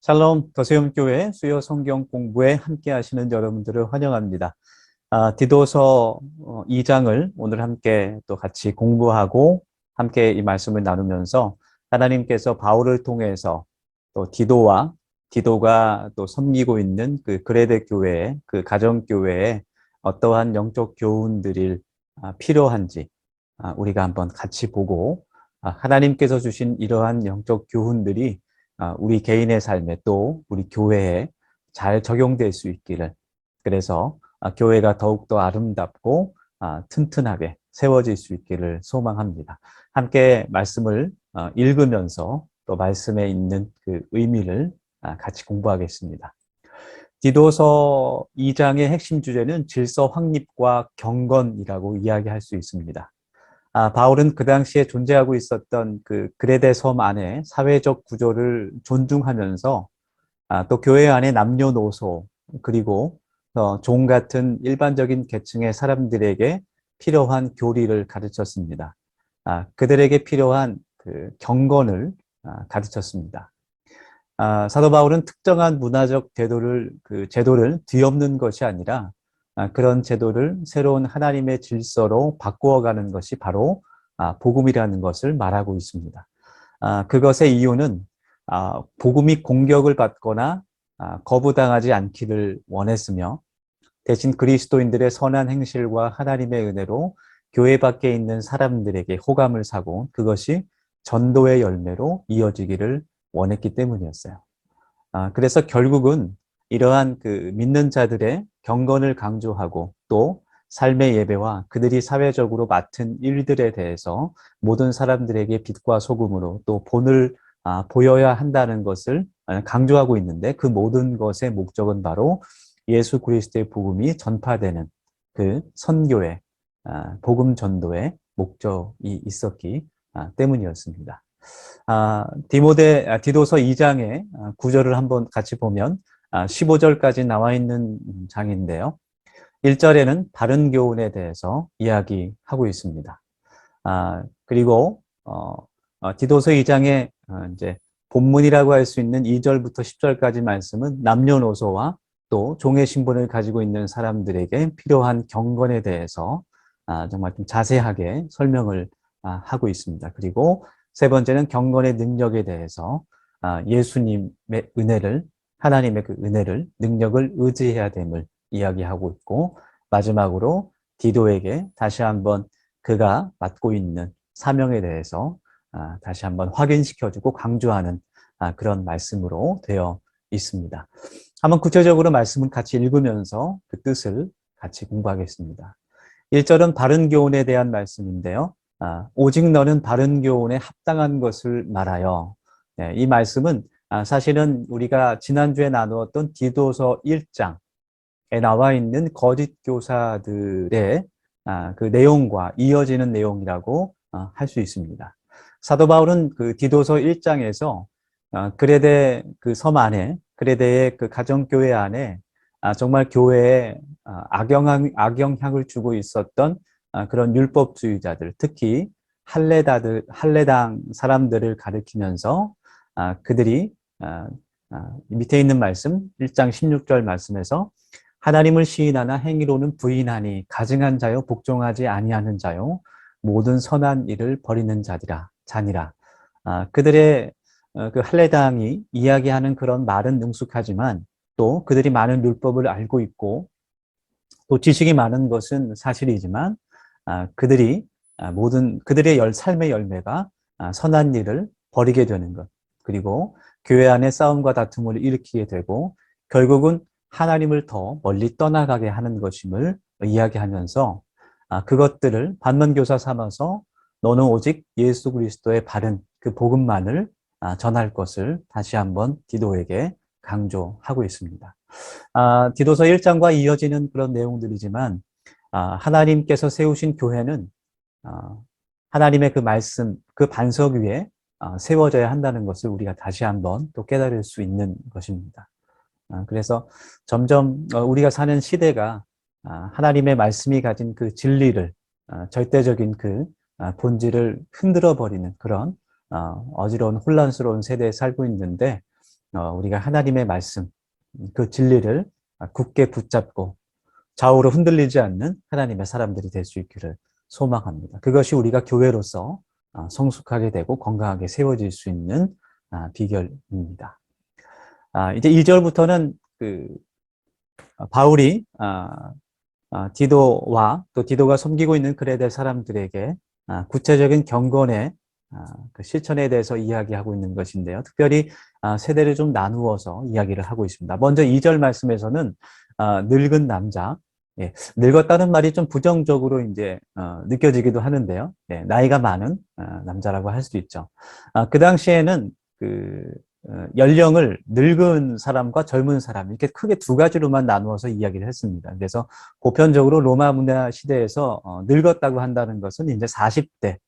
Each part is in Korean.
샬롬 더세움교회 수요 성경 공부에 함께 하시는 여러분들을 환영합니다. 디도서 2장을 오늘 함께 또 같이 공부하고 함께 이 말씀을 나누면서 하나님께서 바울을 통해서 또 디도가 또 섬기고 있는 그 그레데 교회, 그 가정 교회에 어떠한 영적 교훈들이 필요한지 우리가 한번 같이 보고 하나님께서 주신 이러한 영적 교훈들이 우리 개인의 삶에 또 우리 교회에 잘 적용될 수 있기를, 그래서 교회가 더욱더 아름답고 튼튼하게 세워질 수 있기를 소망합니다. 함께 말씀을 읽으면서 또 말씀에 있는 그 의미를 같이 공부하겠습니다. 디도서 2장의 핵심 주제는 질서 확립과 경건이라고 이야기할 수 있습니다. 바울은 그 당시에 존재하고 있었던 그 그레데 섬 안에 사회적 구조를 존중하면서 또 교회 안에 남녀노소 그리고 종 같은 일반적인 계층의 사람들에게 필요한 교리를 가르쳤습니다. 그들에게 필요한 그 경건을 가르쳤습니다. 사도 바울은 특정한 문화적 제도를 뒤엎는 것이 아니라 그런 제도를 새로운 하나님의 질서로 바꾸어가는 것이 바로 복음이라는 것을 말하고 있습니다. 그것의 이유는 복음이 공격을 받거나 거부당하지 않기를 원했으며, 대신 그리스도인들의 선한 행실과 하나님의 은혜로 교회 밖에 있는 사람들에게 호감을 사고 그것이 전도의 열매로 이어지기를 원했기 때문이었어요. 그래서 결국은 이러한 그 믿는 자들의 경건을 강조하고 또 삶의 예배와 그들이 사회적으로 맡은 일들에 대해서 모든 사람들에게 빛과 소금으로 또 본을 보여야 한다는 것을 강조하고 있는데, 그 모든 것의 목적은 바로 예수 그리스도의 복음이 전파되는 그 선교의 복음 전도의 목적이 있었기 때문이었습니다. 디도서 2장의 구절을 한번 같이 보면 15절까지 나와 있는 장인데요. 1절에는 바른 교훈에 대해서 이야기하고 있습니다. 그리고 디도서 2장의 이제 본문이라고 할 수 있는 2절부터 10절까지 말씀은 남녀노소와 또 종의 신분을 가지고 있는 사람들에게 필요한 경건에 대해서 정말 좀 자세하게 설명을 하고 있습니다. 그리고 세 번째는 경건의 능력에 대해서 예수님의 은혜를, 하나님의 그 은혜를, 능력을 의지해야 됨을 이야기하고 있고, 마지막으로 디도에게 다시 한번 그가 맡고 있는 사명에 대해서 다시 한번 확인시켜주고 강조하는 그런 말씀으로 되어 있습니다. 한번 구체적으로 말씀을 같이 읽으면서 그 뜻을 같이 공부하겠습니다. 1절은 바른 교훈에 대한 말씀인데요. 오직 너는 바른 교훈에 합당한 것을 말하여. 네, 이 말씀은 사실은 우리가 지난주에 나누었던 디도서 1장에 나와 있는 거짓 교사들의 그 내용과 이어지는 내용이라고 할 수 있습니다. 사도 바울은 그 디도서 1장에서 그레데 그 섬 안에, 그레데의 그 가정교회 안에 정말 교회에 악영향을 주고 있었던 그런 율법주의자들, 특히 할례당 사람들을 가리키면서 그들이 밑에 있는 말씀 1장 16절 말씀에서 하나님을 시인하나 행위로는 부인하니 가증한 자요 복종하지 아니하는 자요 모든 선한 일을 버리는 자니라. 그들의 그 할례당이 이야기하는 그런 말은 능숙하지만 또 그들이 많은 율법을 알고 있고 또 지식이 많은 것은 사실이지만 그들의 삶의 열매가 선한 일을 버리게 되는 것, 그리고 교회 안에 싸움과 다툼을 일으키게 되고 결국은 하나님을 더 멀리 떠나가게 하는 것임을 이야기하면서 그것들을 반면교사 삼아서 너는 오직 예수 그리스도의 바른 그 복음만을 전할 것을 다시 한번 디도에게 강조하고 있습니다. 디도서 1장과 이어지는 그런 내용들이지만 하나님께서 세우신 교회는 하나님의 그 말씀, 그 반석 위에 세워져야 한다는 것을 우리가 다시 한번 또 깨달을 수 있는 것입니다. 그래서 점점 우리가 사는 시대가 하나님의 말씀이 가진 그 진리를, 절대적인 그 본질을 흔들어 버리는 그런 어지러운 혼란스러운 세대에 살고 있는데, 우리가 하나님의 말씀, 그 진리를 굳게 붙잡고 좌우로 흔들리지 않는 하나님의 사람들이 될 수 있기를 소망합니다. 그것이 우리가 교회로서 성숙하게 되고 건강하게 세워질 수 있는 비결입니다. 이제 2절부터는 바울이 디도와 또 디도가 섬기고 있는 그레데 사람들에게 구체적인 경건의 그 실천에 대해서 이야기하고 있는 것인데요. 특별히 세대를 좀 나누어서 이야기를 하고 있습니다. 먼저 2절 말씀에서는 늙은 남자, 예, 늙었다는 말이 좀 부정적으로 이제 느껴지기도 하는데요. 예, 나이가 많은 남자라고 할 수 있죠. 그 당시에는 연령을 늙은 사람과 젊은 사람 이렇게 크게 두 가지로만 나누어서 이야기를 했습니다. 그래서 보편적으로 로마 문화 시대에서 늙었다고 한다는 것은 이제 40대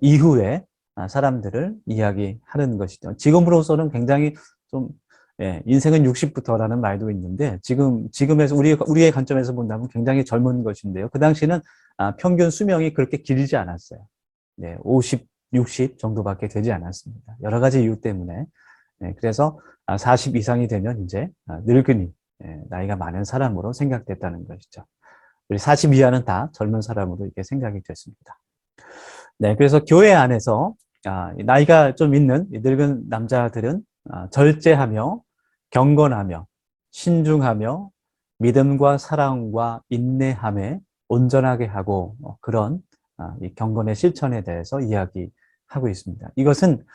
이후에 사람들을 이야기하는 것이죠. 지금으로서는 굉장히 좀 인생은 60부터라는 말도 있는데 지금에서 우리의 관점에서 본다면 굉장히 젊은 것인데요. 그 당시는 평균 수명이 그렇게 길지 않았어요. 네, 50, 60 정도밖에 되지 않았습니다. 여러 가지 이유 때문에. 그래서 40 이상이 되면 이제 늙은이, 나이가 많은 사람으로 생각됐다는 것이죠. 40 이하는 다 젊은 사람으로 이렇게 생각이 됐습니다. 네, 그래서 교회 안에서 나이가 좀 있는 늙은 남자들은 절제하며 경건하며 신중하며 믿음과 사랑과 인내함에 온전하게 하고 그런 이 경건의 실천에 대해서 이야기하고 있습니다. 이것은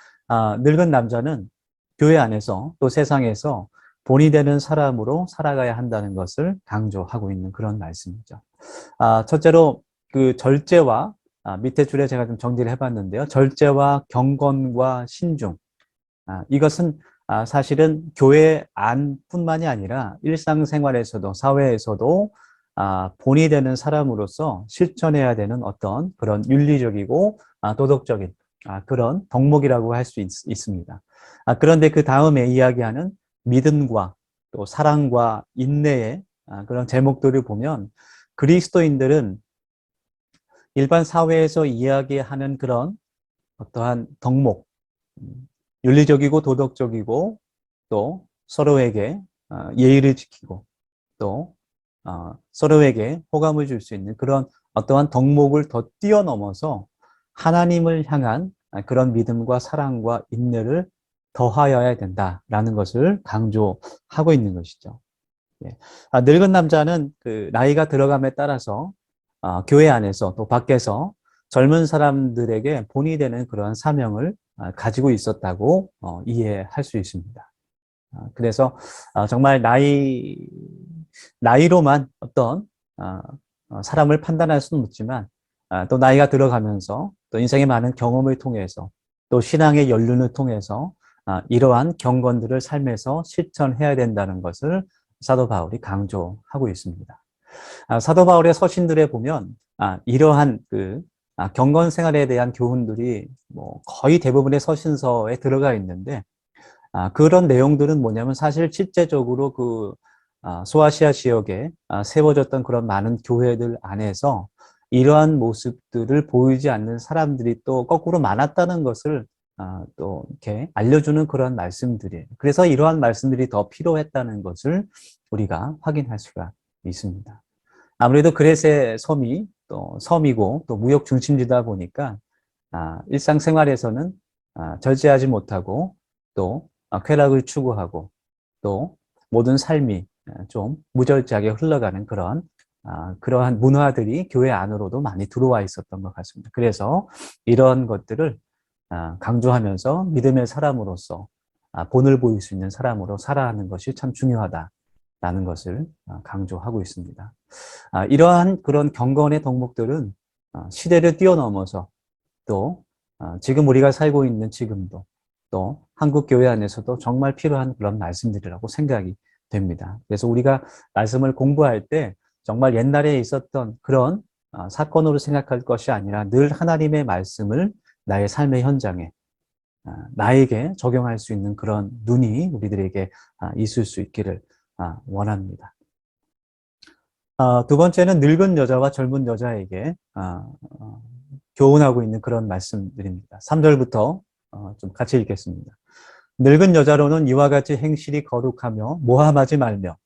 늙은 남자는 교회 안에서 또 세상에서 본이 되는 사람으로 살아가야 한다는 것을 강조하고 있는 그런 말씀이죠. 첫째로 그 절제와 밑에 줄에 제가 좀 정리를 해봤는데요. 절제와 경건과 신중. 이것은 사실은 교회 안뿐만이 아니라 일상생활에서도 사회에서도 본이 되는 사람으로서 실천해야 되는 어떤 그런 윤리적이고 도덕적인 그런 덕목이라고 할 수 있습니다. 그런데 그 다음에 이야기하는 믿음과 또 사랑과 인내의 그런 제목들을 보면 그리스도인들은 일반 사회에서 이야기하는 그런 어떠한 덕목, 윤리적이고 도덕적이고 또 서로에게 예의를 지키고 또 서로에게 호감을 줄 수 있는 그런 어떠한 덕목을 더 뛰어넘어서 하나님을 향한 그런 믿음과 사랑과 인내를 더하여야 된다라는 것을 강조하고 있는 것이죠. 예. 늙은 남자는 그 나이가 들어감에 따라서 교회 안에서 또 밖에서 젊은 사람들에게 본이 되는 그러한 사명을 가지고 있었다고 이해할 수 있습니다. 그래서 정말 나이로만 어떤 사람을 판단할 수는 없지만 또 나이가 들어가면서 또 인생의 많은 경험을 통해서 또 신앙의 연륜을 통해서 이러한 경건들을 삶에서 실천해야 된다는 것을 사도 바울이 강조하고 있습니다. 사도 바울의 서신들에 보면 이러한 경건 생활에 대한 교훈들이 뭐 거의 대부분의 서신서에 들어가 있는데 그런 내용들은 뭐냐면 사실 실제적으로 소아시아 지역에 세워졌던 그런 많은 교회들 안에서 이러한 모습들을 보이지 않는 사람들이 또 거꾸로 많았다는 것을 또 이렇게 알려주는 그런 말씀들이에요. 그래서 이러한 말씀들이 더 필요했다는 것을 우리가 확인할 수가 있습니다. 아무래도 그레세 섬이 또 섬이고 또 무역 중심지다 보니까 일상생활에서는 절제하지 못하고 또 쾌락을 추구하고 또 모든 삶이 좀 무절제하게 흘러가는 그러한 문화들이 교회 안으로도 많이 들어와 있었던 것 같습니다. 그래서 이런 것들을 강조하면서 믿음의 사람으로서 본을 보일 수 있는 사람으로 살아가는 것이 참 중요하다라는 것을 강조하고 있습니다. 이러한 그런 경건의 덕목들은 시대를 뛰어넘어서 또 지금 우리가 살고 있는 지금도 또 한국 교회 안에서도 정말 필요한 그런 말씀들이라고 생각이 됩니다. 그래서 우리가 말씀을 공부할 때 정말 옛날에 있었던 그런 사건으로 생각할 것이 아니라 늘 하나님의 말씀을 나의 삶의 현장에 나에게 적용할 수 있는 그런 눈이 우리들에게 있을 수 있기를 원합니다. 두 번째는 늙은 여자와 젊은 여자에게 교훈하고 있는 그런 말씀들입니다. 3절부터 좀 같이 읽겠습니다. 늙은 여자로는 이와 같이 행실이 거룩하며 모함하지 말며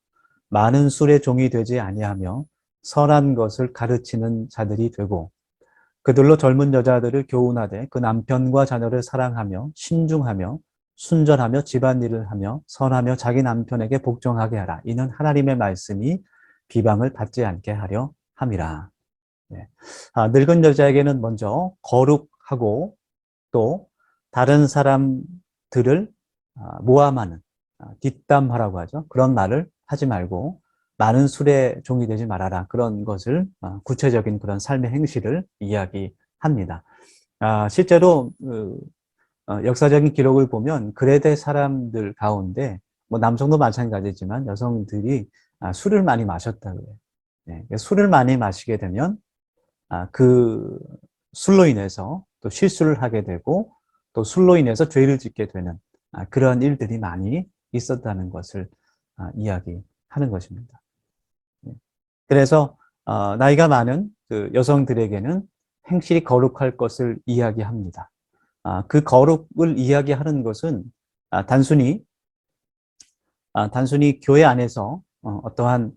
많은 술의 종이 되지 아니하며 선한 것을 가르치는 자들이 되고 그들로 젊은 여자들을 교훈하되 그 남편과 자녀를 사랑하며 신중하며 순전하며 집안일을 하며 선하며 자기 남편에게 복종하게 하라. 이는 하나님의 말씀이 비방을 받지 않게 하려 함이라. 네. 늙은 여자에게는 먼저 거룩하고 또 다른 사람들을 모함하는 뒷담화라고 하죠. 그런 말을 하지 말고 많은 술의 종이 되지 말아라. 그런 것을 구체적인 그런 삶의 행실을 이야기합니다. 실제로 역사적인 기록을 보면 그레데 사람들 가운데 뭐 남성도 마찬가지지만 여성들이 술을 많이 마셨다고 해요. 네, 술을 많이 마시게 되면 그 술로 인해서 또 실수를 하게 되고 또 술로 인해서 죄를 짓게 되는 그런 일들이 많이 있었다는 것을 이야기하는 것입니다. 네. 그래서 나이가 많은 그 여성들에게는 행실이 거룩할 것을 이야기합니다. 그 거룩을 이야기하는 것은 단순히 교회 안에서 어떠한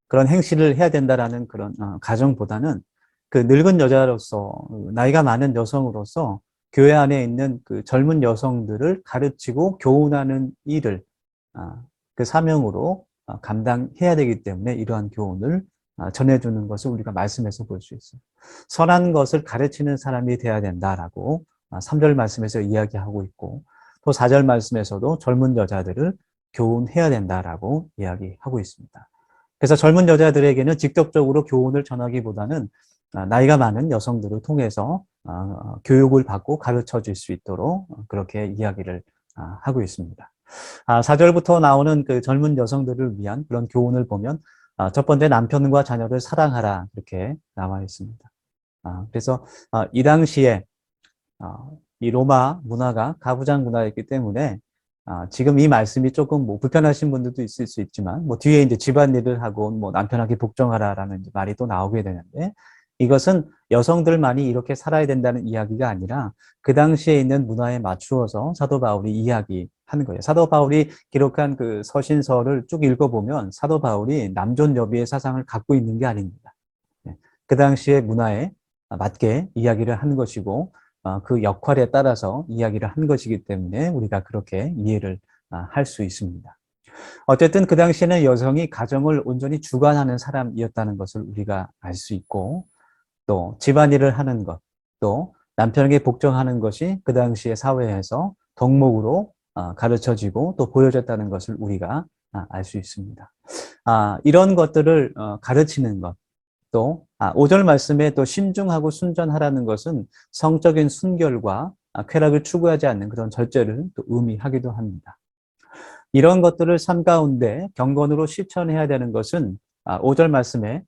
그런 행실을 해야 된다라는 그런 가정보다는 그 늙은 여자로서 나이가 많은 여성으로서 교회 안에 있는 그 젊은 여성들을 가르치고 교훈하는 일을 그 사명으로 감당해야 되기 때문에 이러한 교훈을 전해주는 것을 우리가 말씀에서 볼 수 있어요. 선한 것을 가르치는 사람이 돼야 된다라고 3절 말씀에서 이야기하고 있고 또 4절 말씀에서도 젊은 여자들을 교훈해야 된다라고 이야기하고 있습니다. 그래서 젊은 여자들에게는 직접적으로 교훈을 전하기보다는 나이가 많은 여성들을 통해서 교육을 받고 가르쳐 줄 수 있도록 그렇게 이야기를 하고 있습니다. 4절부터 나오는 그 젊은 여성들을 위한 그런 교훈을 보면 첫 번째 남편과 자녀를 사랑하라 이렇게 나와 있습니다. 그래서 이 당시에 이 로마 문화가 가부장 문화였기 때문에 지금 이 말씀이 조금 뭐 불편하신 분들도 있을 수 있지만 뭐 뒤에 이제 집안일을 하고 뭐 남편에게 복종하라라는 말이 또 나오게 되는데 이것은 여성들만이 이렇게 살아야 된다는 이야기가 아니라 그 당시에 있는 문화에 맞추어서 사도 바울이 이야기하는 거예요. 사도 바울이 기록한 그 서신서를 쭉 읽어보면 사도 바울이 남존 여비의 사상을 갖고 있는 게 아닙니다. 그 당시의 문화에 맞게 이야기를 하는 것이고 그 역할에 따라서 이야기를 한 것이기 때문에 우리가 그렇게 이해를 할 수 있습니다. 어쨌든 그 당시에는 여성이 가정을 온전히 주관하는 사람이었다는 것을 우리가 알 수 있고 또 집안일을 하는 것, 또 남편에게 복종하는 것이 그 당시의 사회에서 덕목으로 가르쳐지고 또 보여졌다는 것을 우리가 알 수 있습니다. 이런 것들을 가르치는 것, 또 5절 말씀에 또 신중하고 순전하라는 것은 성적인 순결과 쾌락을 추구하지 않는 그런 절제를 또 의미하기도 합니다. 이런 것들을 삶 가운데 경건으로 실천해야 되는 것은 5절 말씀에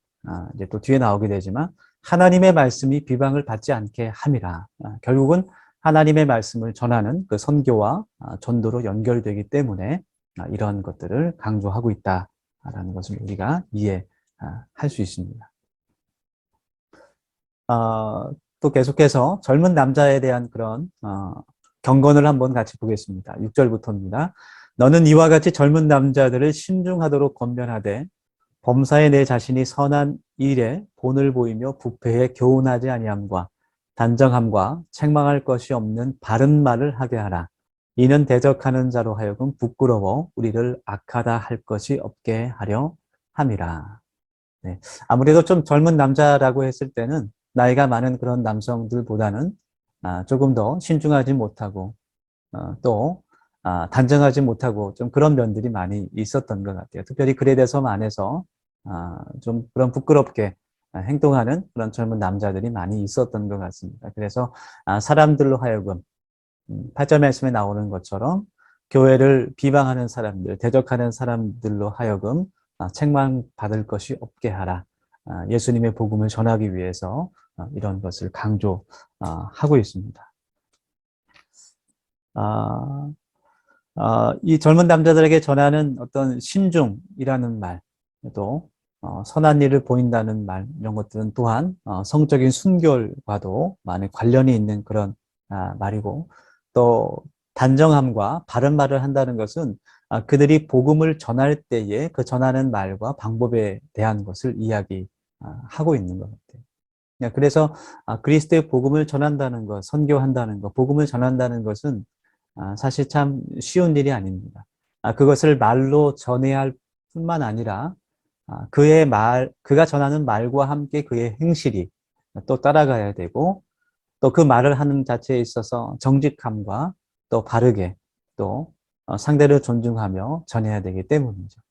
이제 또 뒤에 나오게 되지만 하나님의 말씀이 비방을 받지 않게 함이라. 결국은 하나님의 말씀을 전하는 그 선교와 전도로 연결되기 때문에 이런 것들을 강조하고 있다라는 것을 우리가 이해할 수 있습니다. 또 계속해서 젊은 남자에 대한 그런 경건을 한번 같이 보겠습니다. 6절부터입니다. 너는 이와 같이 젊은 남자들을 신중하도록 권면하되 범사에 내 자신이 선한 일에 본을 보이며 부패에 교훈하지 아니함과 단정함과 책망할 것이 없는 바른 말을 하게 하라. 이는 대적하는 자로 하여금 부끄러워 우리를 악하다 할 것이 없게 하려 함이라. 네. 아무래도 좀 젊은 남자라고 했을 때는 나이가 많은 그런 남성들보다는 조금 더 신중하지 못하고 또 단정하지 못하고 좀 그런 면들이 많이 있었던 것 같아요. 특별히 그레데 섬 안에서 좀 그런 부끄럽게 행동하는 그런 젊은 남자들이 많이 있었던 것 같습니다. 그래서 사람들로 하여금 8절 말씀에 나오는 것처럼 교회를 비방하는 사람들, 대적하는 사람들로 하여금 책망받을 것이 없게 하라. 예수님의 복음을 전하기 위해서 이런 것을 강조하고 있습니다. 이 젊은 남자들에게 전하는 어떤 신중이라는 말, 또 선한 일을 보인다는 말, 이런 것들은 또한 성적인 순결과도 많은 관련이 있는 그런 말이고, 또 단정함과 바른 말을 한다는 것은 그들이 복음을 전할 때에 그 전하는 말과 방법에 대한 것을 이야기하고 있는 것 같아요. 그래서 그리스도의 복음을 전한다는 것, 선교한다는 것, 복음을 전한다는 것은 사실 참 쉬운 일이 아닙니다. 그것을 말로 전해야 할 뿐만 아니라 그가 전하는 말과 함께 그의 행실이 또 따라가야 되고 또 그 말을 하는 자체에 있어서 정직함과 또 바르게 또 상대를 존중하며 전해야 되기 때문이죠.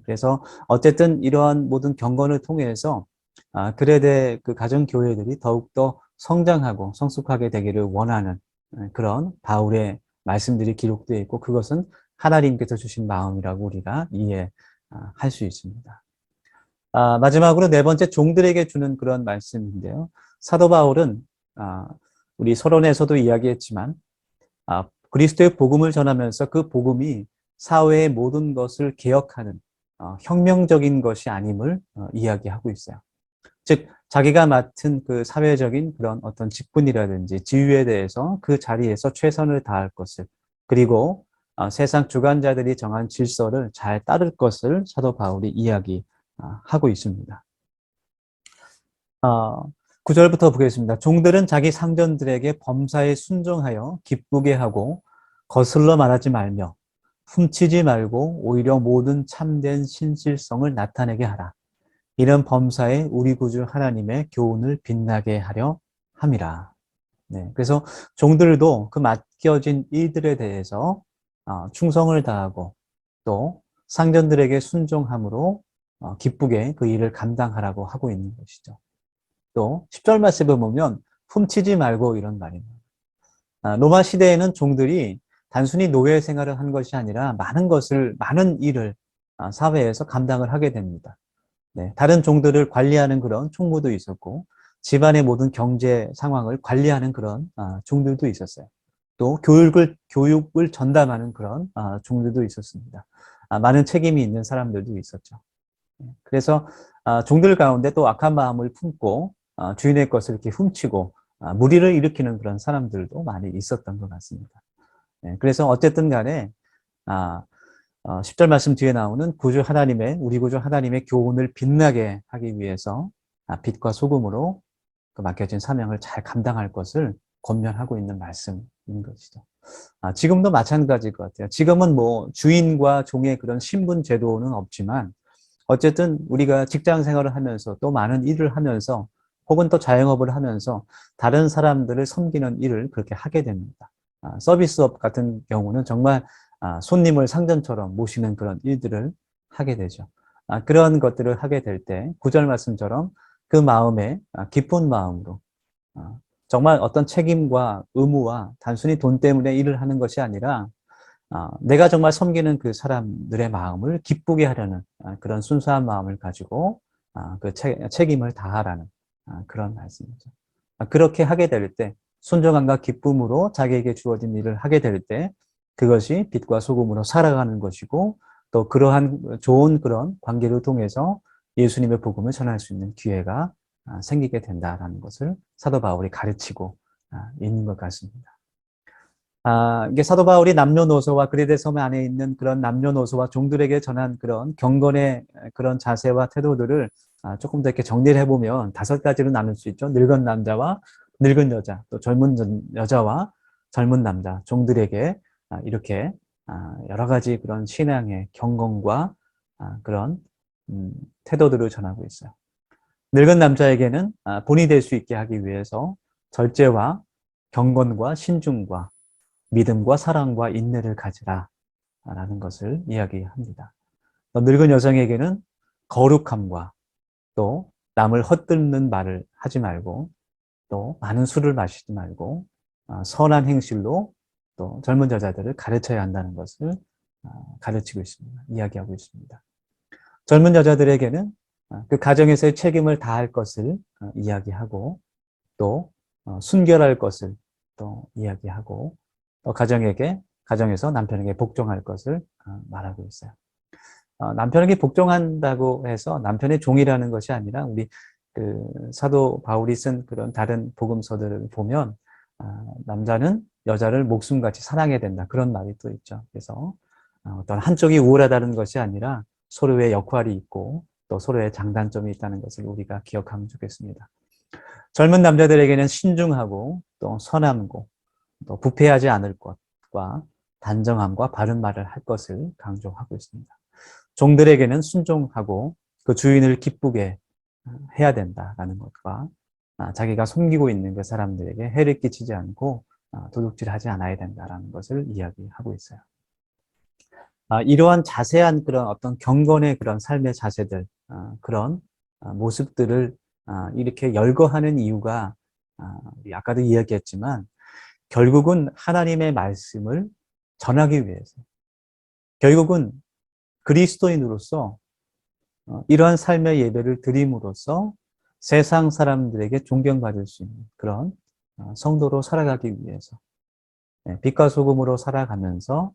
그래서 어쨌든 이러한 모든 경건을 통해서 그레데 그 가정교회들이 더욱더 성장하고 성숙하게 되기를 원하는 그런 바울의 말씀들이 기록되어 있고 그것은 하나님께서 주신 마음이라고 우리가 이해할 수 있습니다. 마지막으로 네 번째 종들에게 주는 그런 말씀인데요. 사도 바울은 우리 서론에서도 이야기했지만 그리스도의 복음을 전하면서 그 복음이 사회의 모든 것을 개혁하는 혁명적인 것이 아님을 이야기하고 있어요. 즉 자기가 맡은 그 사회적인 그런 어떤 직분이라든지 지위에 대해서 그 자리에서 최선을 다할 것을 그리고 세상 주관자들이 정한 질서를 잘 따를 것을 사도 바울이 이야기하고 있습니다. 9절부터 보겠습니다. 종들은 자기 상전들에게 범사에 순종하여 기쁘게 하고 거슬러 말하지 말며 훔치지 말고 오히려 모든 참된 신실성을 나타내게 하라. 이런 범사에 우리 구주 하나님의 교훈을 빛나게 하려 함이라. 네, 그래서 종들도 그 맡겨진 일들에 대해서 충성을 다하고 또 상전들에게 순종함으로 기쁘게 그 일을 감당하라고 하고 있는 것이죠. 또 10절 말씀을 보면 훔치지 말고 이런 말입니다. 로마 시대에는 종들이 단순히 노예 생활을 한 것이 아니라 많은 일을 사회에서 감당을 하게 됩니다. 네, 다른 종들을 관리하는 그런 총무도 있었고 집안의 모든 경제 상황을 관리하는 그런 종들도 있었어요. 또 교육을 전담하는 그런 종들도 있었습니다. 많은 책임이 있는 사람들도 있었죠. 그래서 종들 가운데 또 악한 마음을 품고 주인의 것을 이렇게 hum치고 무리를 일으키는 그런 사람들도 많이 있었던 것 같습니다. 네, 그래서 어쨌든 간에 10절 말씀 뒤에 나오는 우리 구주 하나님의 교훈을 빛나게 하기 위해서 빛과 소금으로 그 맡겨진 사명을 잘 감당할 것을 권면하고 있는 말씀인 것이죠. 지금도 마찬가지일 것 같아요. 지금은 뭐 주인과 종의 그런 신분 제도는 없지만 어쨌든 우리가 직장 생활을 하면서 또 많은 일을 하면서 혹은 또 자영업을 하면서 다른 사람들을 섬기는 일을 그렇게 하게 됩니다. 서비스업 같은 경우는 정말 손님을 상전처럼 모시는 그런 일들을 하게 되죠. 그런 것들을 하게 될 때 구절 말씀처럼 그 마음에 기쁜 마음으로 정말 어떤 책임과 의무와 단순히 돈 때문에 일을 하는 것이 아니라 내가 정말 섬기는 그 사람들의 마음을 기쁘게 하려는 그런 순수한 마음을 가지고 그 책임을 다하라는 그런 말씀이죠. 그렇게 하게 될 때 순종함과 기쁨으로 자기에게 주어진 일을 하게 될 때 그것이 빛과 소금으로 살아가는 것이고 또 그러한 좋은 그런 관계를 통해서 예수님의 복음을 전할 수 있는 기회가 생기게 된다라는 것을 사도 바울이 가르치고 있는 것 같습니다. 이게 사도 바울이 남녀노소와 그리스도의 섬 안에 있는 그런 남녀노소와 종들에게 전한 그런 경건의 그런 자세와 태도들을 조금 더 이렇게 정리를 해보면 5가지로 나눌 수 있죠. 늙은 남자와 늙은 여자, 또 젊은 여자와 젊은 남자, 종들에게 이렇게 여러 가지 그런 신앙의 경건과 그런 태도들을 전하고 있어요. 늙은 남자에게는 본이 될 수 있게 하기 위해서 절제와 경건과 신중과 믿음과 사랑과 인내를 가지라 라는 것을 이야기합니다. 늙은 여성에게는 거룩함과 또 남을 헛되는 말을 하지 말고 또 많은 술을 마시지 말고 선한 행실로 또 젊은 여자들을 가르쳐야 한다는 것을 가르치고 있습니다. 이야기하고 있습니다. 젊은 여자들에게는 그 가정에서의 책임을 다할 것을 이야기하고 또 순결할 것을 또 이야기하고 또 가정에서 남편에게 복종할 것을 말하고 있어요. 남편에게 복종한다고 해서 남편의 종이라는 것이 아니라 우리 그 사도 바울이 쓴 그런 다른 복음서들을 보면 남자는 여자를 목숨같이 사랑해야 된다. 그런 말이 또 있죠. 그래서 어떤 한쪽이 우월하다는 것이 아니라 서로의 역할이 있고 또 서로의 장단점이 있다는 것을 우리가 기억하면 좋겠습니다. 젊은 남자들에게는 신중하고 또 선함고 또 부패하지 않을 것과 단정함과 바른 말을 할 것을 강조하고 있습니다. 종들에게는 순종하고 그 주인을 기쁘게 해야 된다라는 것과 자기가 섬기고 있는 그 사람들에게 해를 끼치지 않고 도둑질하지 않아야 된다라는 것을 이야기하고 있어요. 이러한 자세한 그런 어떤 경건의 그런 삶의 자세들, 그런 모습들을 이렇게 열거하는 이유가 아까도 이야기했지만 결국은 하나님의 말씀을 전하기 위해서, 결국은 그리스도인으로서 이러한 삶의 예배를 드림으로써 세상 사람들에게 존경받을 수 있는 그런 성도로 살아가기 위해서, 빛과 소금으로 살아가면서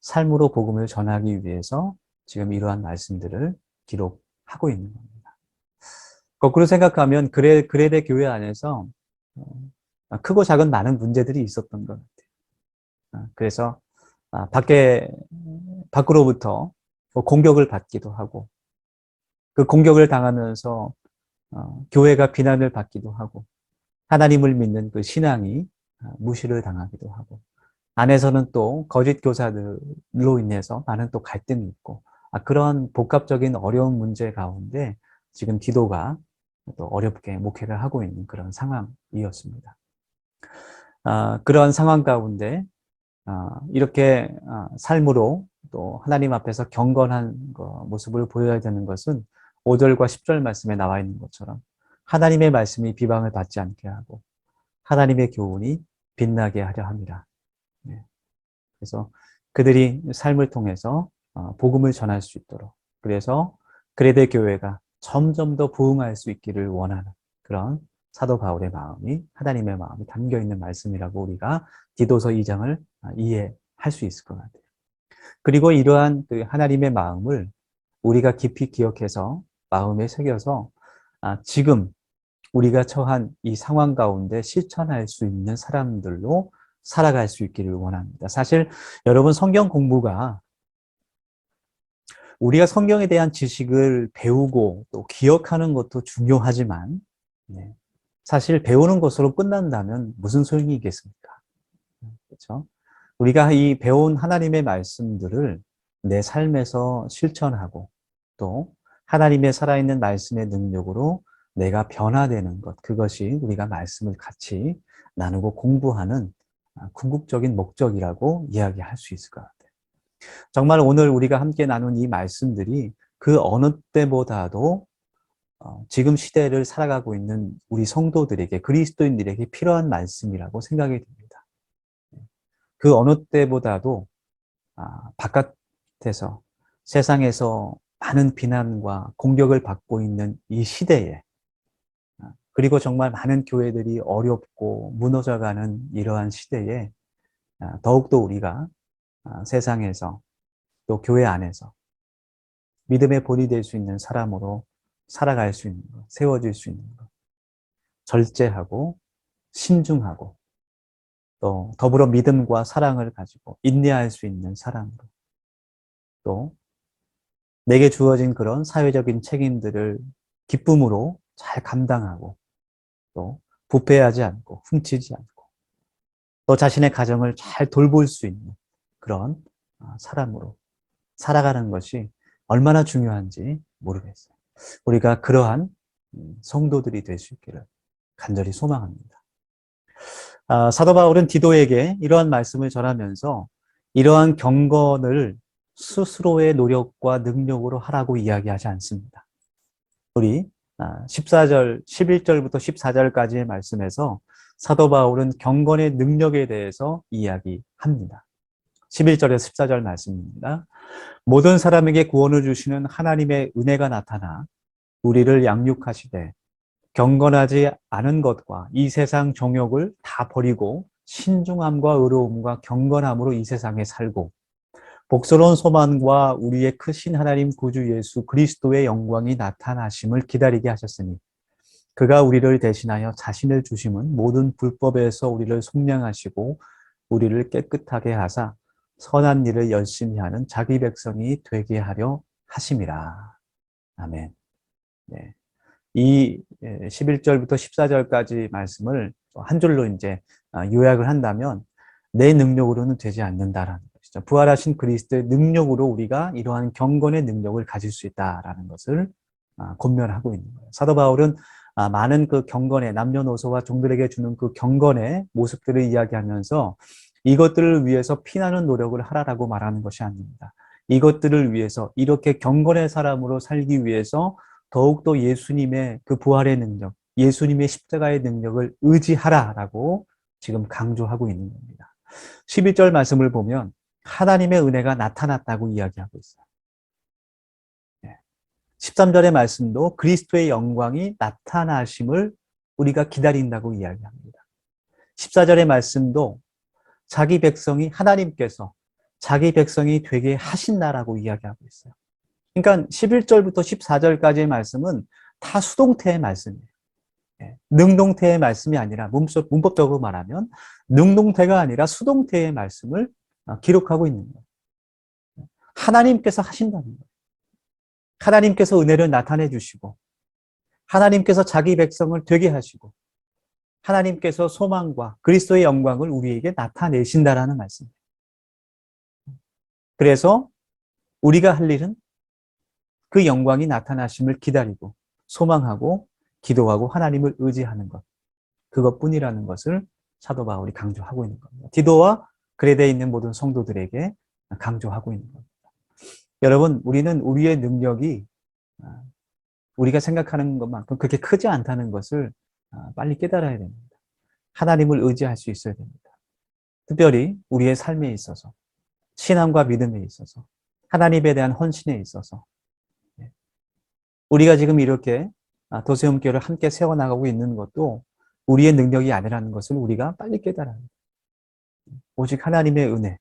삶으로 복음을 전하기 위해서 지금 이러한 말씀들을 기록하고 있는 겁니다. 거꾸로 생각하면 그레데 교회 안에서 크고 작은 많은 문제들이 있었던 것 같아요. 그래서 밖으로부터 공격을 받기도 하고, 그 공격을 당하면서 교회가 비난을 받기도 하고, 하나님을 믿는 그 신앙이 무시를 당하기도 하고, 안에서는 또 거짓 교사들로 인해서 많은 또 갈등이 있고, 그런 복합적인 어려운 문제 가운데 지금 디도가 또 어렵게 목회를 하고 있는 그런 상황이었습니다. 그런 상황 가운데 이렇게 삶으로 또 하나님 앞에서 경건한 모습을 보여야 되는 것은 5절과 10절 말씀에 나와 있는 것처럼 하나님의 말씀이 비방을 받지 않게 하고 하나님의 교훈이 빛나게 하려 합니다. 그래서 그들이 삶을 통해서 복음을 전할 수 있도록, 그래서 그레데 교회가 점점 더 부흥할 수 있기를 원하는 그런 사도 바울의 마음이, 하나님의 마음이 담겨 있는 말씀이라고 우리가 디도서 2장을 이해할 수 있을 것 같아요. 그리고 이러한 그 하나님의 마음을 우리가 깊이 기억해서 마음에 새겨서 지금 우리가 처한 이 상황 가운데 실천할 수 있는 사람들로 살아갈 수 있기를 원합니다. 사실 여러분, 성경 공부가 우리가 성경에 대한 지식을 배우고 또 기억하는 것도 중요하지만 사실 배우는 것으로 끝난다면 무슨 소용이 있겠습니까? 그렇죠? 우리가 이 배운 하나님의 말씀들을 내 삶에서 실천하고 또 하나님의 살아있는 말씀의 능력으로 내가 변화되는 것, 그것이 우리가 말씀을 같이 나누고 공부하는 궁극적인 목적이라고 이야기할 수 있을 것 같아요. 정말 오늘 우리가 함께 나눈 이 말씀들이 그 어느 때보다도 지금 시대를 살아가고 있는 우리 성도들에게, 그리스도인들에게 필요한 말씀이라고 생각이 듭니다. 그 어느 때보다도 바깥에서, 세상에서 많은 비난과 공격을 받고 있는 이 시대에, 그리고 정말 많은 교회들이 어렵고 무너져가는 이러한 시대에 더욱더 우리가 세상에서 또 교회 안에서 믿음의 본이 될 수 있는 사람으로 살아갈 수 있는 것, 세워질 수 있는 것, 절제하고 신중하고 또 더불어 믿음과 사랑을 가지고 인내할 수 있는 사람으로, 또 내게 주어진 그런 사회적인 책임들을 기쁨으로 잘 감당하고 또 부패하지 않고 훔치지 않고 또 자신의 가정을 잘 돌볼 수 있는 그런 사람으로 살아가는 것이 얼마나 중요한지 모르겠어요. 우리가 그러한 성도들이 될 수 있기를 간절히 소망합니다. 사도 바울은 디도에게 이러한 말씀을 전하면서 이러한 경건을 스스로의 노력과 능력으로 하라고 이야기하지 않습니다. 우리 14절, 11절부터 14절까지의 말씀에서 사도 바울은 경건의 능력에 대해서 이야기합니다. 11절에서 14절 말씀입니다. 모든 사람에게 구원을 주시는 하나님의 은혜가 나타나 우리를 양육하시되 경건하지 않은 것과 이 세상 정욕을 다 버리고 신중함과 의로움과 경건함으로 이 세상에 살고 복스러운 소망과 우리의 크신 하나님 구주 예수 그리스도의 영광이 나타나심을 기다리게 하셨으니 그가 우리를 대신하여 자신을 주심은 모든 불법에서 우리를 속량하시고 우리를 깨끗하게 하사 선한 일을 열심히 하는 자기 백성이 되게 하려 하심이라. 아멘. 네. 이 11절부터 14절까지 말씀을 한 줄로 이제 요약을 한다면 내 능력으로는 되지 않는다라는 것이죠. 부활하신 그리스도의 능력으로 우리가 이러한 경건의 능력을 가질 수 있다라는 것을 권면하고 있는 거예요. 사도 바울은 많은 그 경건의 남녀노소와 종들에게 주는 그 경건의 모습들을 이야기하면서 이것들을 위해서 피나는 노력을 하라라고 말하는 것이 아닙니다. 이것들을 위해서 이렇게 경건의 사람으로 살기 위해서 더욱더 예수님의 그 부활의 능력, 예수님의 십자가의 능력을 의지하라라고 지금 강조하고 있는 겁니다. 11절 말씀을 보면 하나님의 은혜가 나타났다고 이야기하고 있어요. 13절의 말씀도 그리스도의 영광이 나타나심을 우리가 기다린다고 이야기합니다. 14절의 말씀도 자기 백성이 하나님께서 자기 백성이 되게 하신다라고 이야기하고 있어요. 그러니까 11절부터 14절까지의 말씀은 다 수동태의 말씀이에요. 능동태의 말씀이 아니라 문법적으로 말하면 능동태가 아니라 수동태의 말씀을 기록하고 있는 거예요. 하나님께서 하신다는 거예요. 하나님께서 은혜를 나타내 주시고 하나님께서 자기 백성을 되게 하시고 하나님께서 소망과 그리스도의 영광을 우리에게 나타내신다라는 말씀이에요. 그래서 우리가 할 일은 그 영광이 나타나심을 기다리고 소망하고 기도하고 하나님을 의지하는 것, 그것뿐이라는 것을 사도 바울이 강조하고 있는 겁니다. 디도와 그레데에 있는 모든 성도들에게 강조하고 있는 겁니다. 여러분, 우리는 우리의 능력이 우리가 생각하는 것만큼 그렇게 크지 않다는 것을 빨리 깨달아야 됩니다. 하나님을 의지할 수 있어야 됩니다. 특별히 우리의 삶에 있어서, 신앙과 믿음에 있어서, 하나님에 대한 헌신에 있어서 우리가 지금 이렇게 도세움교회를 함께 세워나가고 있는 것도 우리의 능력이 아니라는 것을 우리가 빨리 깨달아야 합니다. 오직 하나님의 은혜,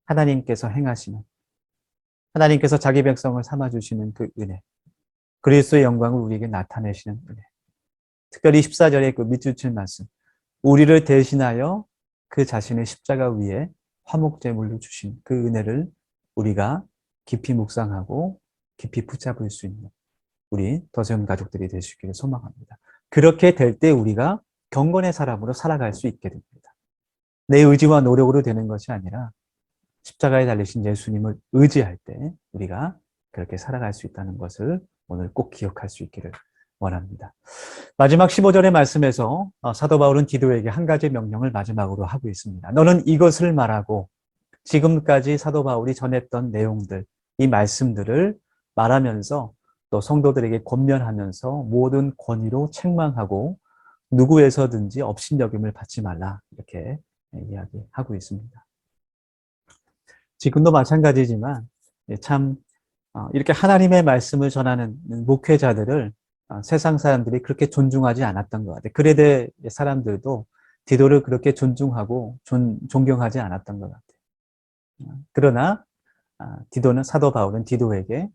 하나님께서 행하시는, 하나님께서 자기 백성을 삼아주시는 그 은혜, 그리스도의 영광을 우리에게 나타내시는 은혜. 특별히 14절의 그 밑줄 말씀, 우리를 대신하여 그 자신의 십자가 위에 화목제물로 주신 그 은혜를 우리가 깊이 묵상하고 깊이 붙잡을 수 있는 우리 더세움 가족들이 되시기를 소망합니다. 그렇게 될 때 우리가 경건의 사람으로 살아갈 수 있게 됩니다. 내 의지와 노력으로 되는 것이 아니라 십자가에 달리신 예수님을 의지할 때 우리가 그렇게 살아갈 수 있다는 것을 오늘 꼭 기억할 수 있기를 원합니다. 마지막 15절의 말씀에서 사도 바울은 디도에게 한 가지 명령을 마지막으로 하고 있습니다. 너는 이것을 말하고 지금까지 사도 바울이 전했던 내용들, 이 말씀들을 말하면서 또 성도들에게 권면하면서 모든 권위로 책망하고 누구에서든지 업신여김을 받지 말라 이렇게 이야기하고 있습니다. 지금도 마찬가지지만 참 이렇게 하나님의 말씀을 전하는 목회자들을 세상 사람들이 그렇게 존중하지 않았던 것 같아요. 그레데 사람들도 디도를 그렇게 존중하고 존경하지 않았던 것 같아요. 그러나 디도는 사도 바울은 디도에게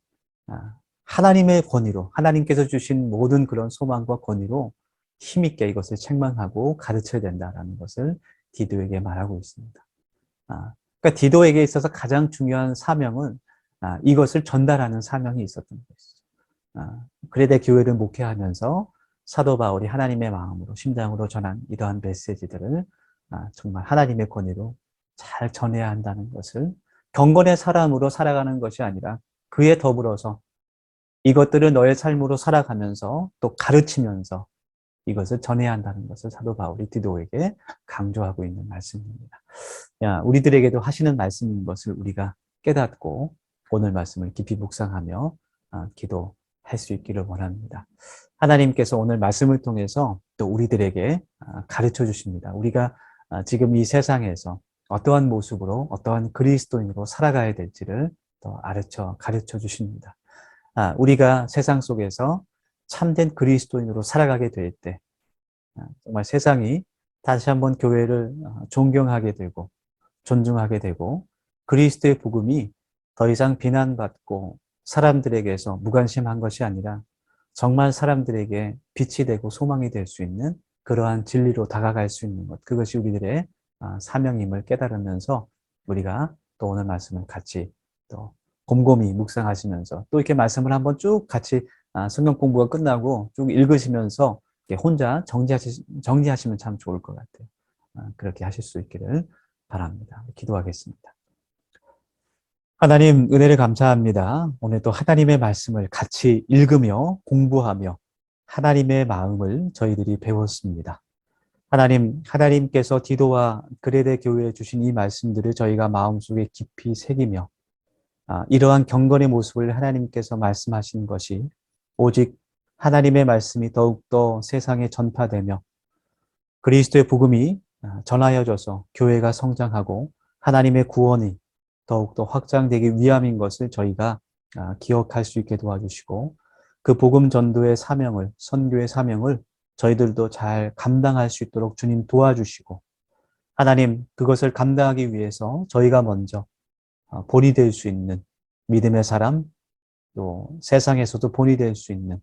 하나님의 권위로 하나님께서 주신 모든 그런 소망과 권위로 힘있게 이것을 책망하고 가르쳐야 된다라는 것을 디도에게 말하고 있습니다. 그러니까 디도에게 있어서 가장 중요한 사명은 이것을 전달하는 사명이 있었던 것이죠. 그레데 교회를 목회하면서 사도 바울이 하나님의 마음으로 심장으로 전한 이러한 메시지들을 정말 하나님의 권위로 잘 전해야 한다는 것을 경건의 사람으로 살아가는 것이 아니라 그에 더불어서 이것들을 너의 삶으로 살아가면서 또 가르치면서 이것을 전해야 한다는 것을 사도 바울이 디도에게 강조하고 있는 말씀입니다. 우리들에게도 하시는 말씀인 것을 우리가 깨닫고 오늘 말씀을 깊이 묵상하며 기도할 수 있기를 원합니다. 하나님께서 오늘 말씀을 통해서 또 우리들에게 가르쳐 주십니다. 우리가 지금 이 세상에서 어떠한 모습으로 어떠한 그리스도인으로 살아가야 될지를 또 가르쳐 주십니다. 우리가 세상 속에서 참된 그리스도인으로 살아가게 될 때 정말 세상이 다시 한번 교회를 존경하게 되고 존중하게 되고 그리스도의 복음이 더 이상 비난받고 사람들에게서 무관심한 것이 아니라 정말 사람들에게 빛이 되고 소망이 될 수 있는 그러한 진리로 다가갈 수 있는 것, 그것이 우리들의 사명임을 깨달으면서 우리가 또 오늘 말씀을 같이 또 곰곰이 묵상하시면서 또 이렇게 말씀을 한번 쭉 같이 성경 공부가 끝나고 쭉 읽으시면서 혼자 정리하시면 참 좋을 것 같아요. 그렇게 하실 수 있기를 바랍니다. 기도하겠습니다. 하나님, 은혜를 감사합니다. 오늘도 하나님의 말씀을 같이 읽으며 공부하며 하나님의 마음을 저희들이 배웠습니다. 하나님께서 디도와 그레데 교회에 주신 이 말씀들을 저희가 마음속에 깊이 새기며 이러한 경건의 모습을 하나님께서 말씀하신 것이 오직 하나님의 말씀이 더욱더 세상에 전파되며 그리스도의 복음이 전하여져서 교회가 성장하고 하나님의 구원이 더욱더 확장되기 위함인 것을 저희가 기억할 수 있게 도와주시고 그 복음 전도의 사명을, 선교의 사명을 저희들도 잘 감당할 수 있도록 주님 도와주시고 하나님 그것을 감당하기 위해서 저희가 먼저 본이 될 수 있는 믿음의 사람, 또 세상에서도 본이 될 수 있는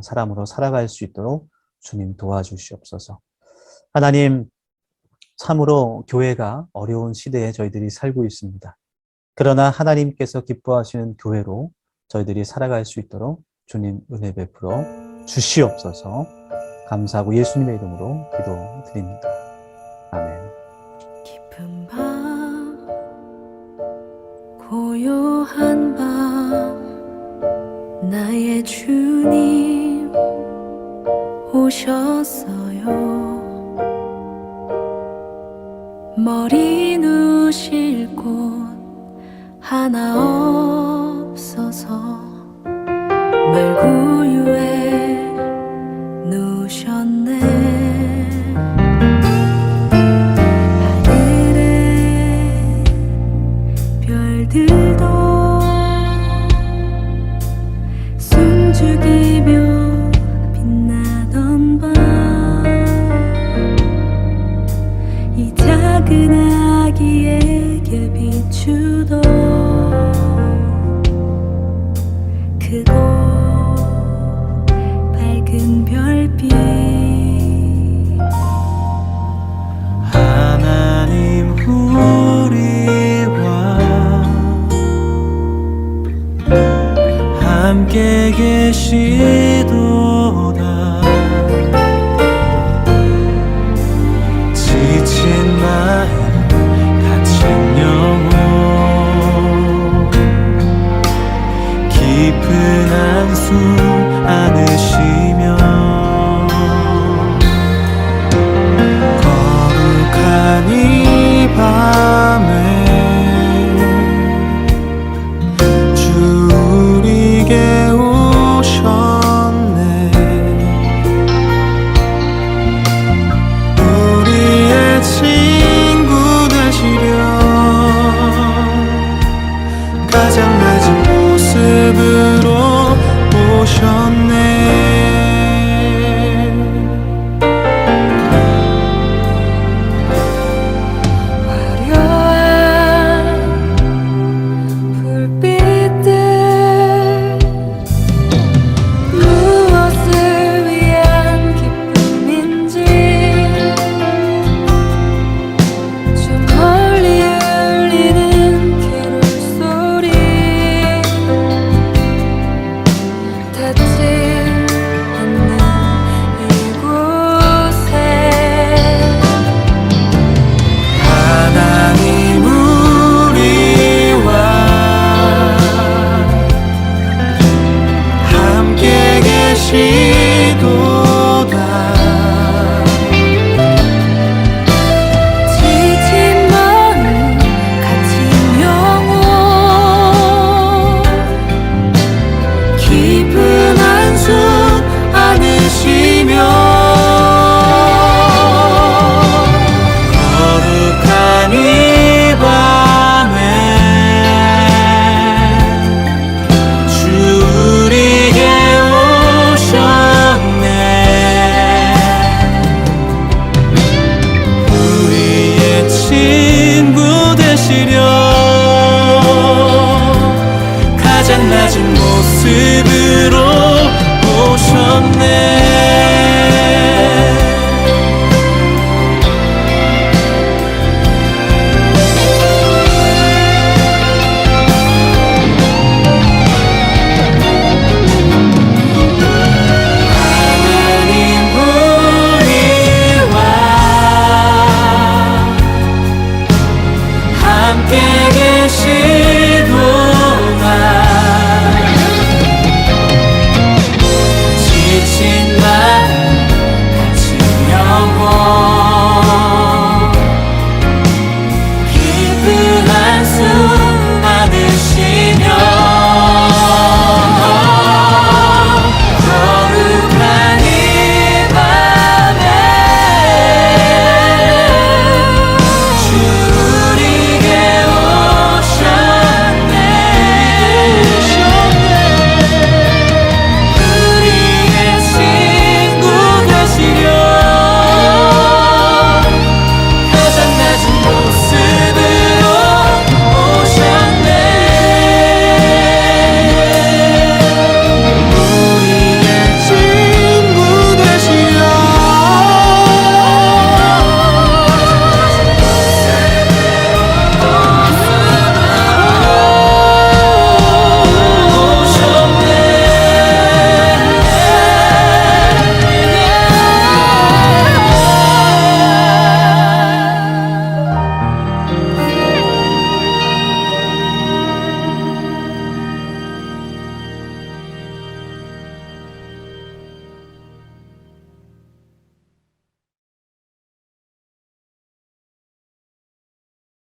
사람으로 살아갈 수 있도록 주님 도와주시옵소서. 하나님, 참으로 교회가 어려운 시대에 저희들이 살고 있습니다. 그러나 하나님께서 기뻐하시는 교회로 저희들이 살아갈 수 있도록 주님 은혜 베풀어 주시옵소서. 감사하고 예수님의 이름으로 기도드립니다. 아멘. 깊은 밤 고요한 밤 나의 주님 오셨어요. 머리 누실 곳 하나 없어서 말구유에 누셨네. 하늘의 별들도 숨죽이며 빛나던 밤 이 작은 아기에게 비추던 크고 밝은 별빛 하나님 우리와 함께 계시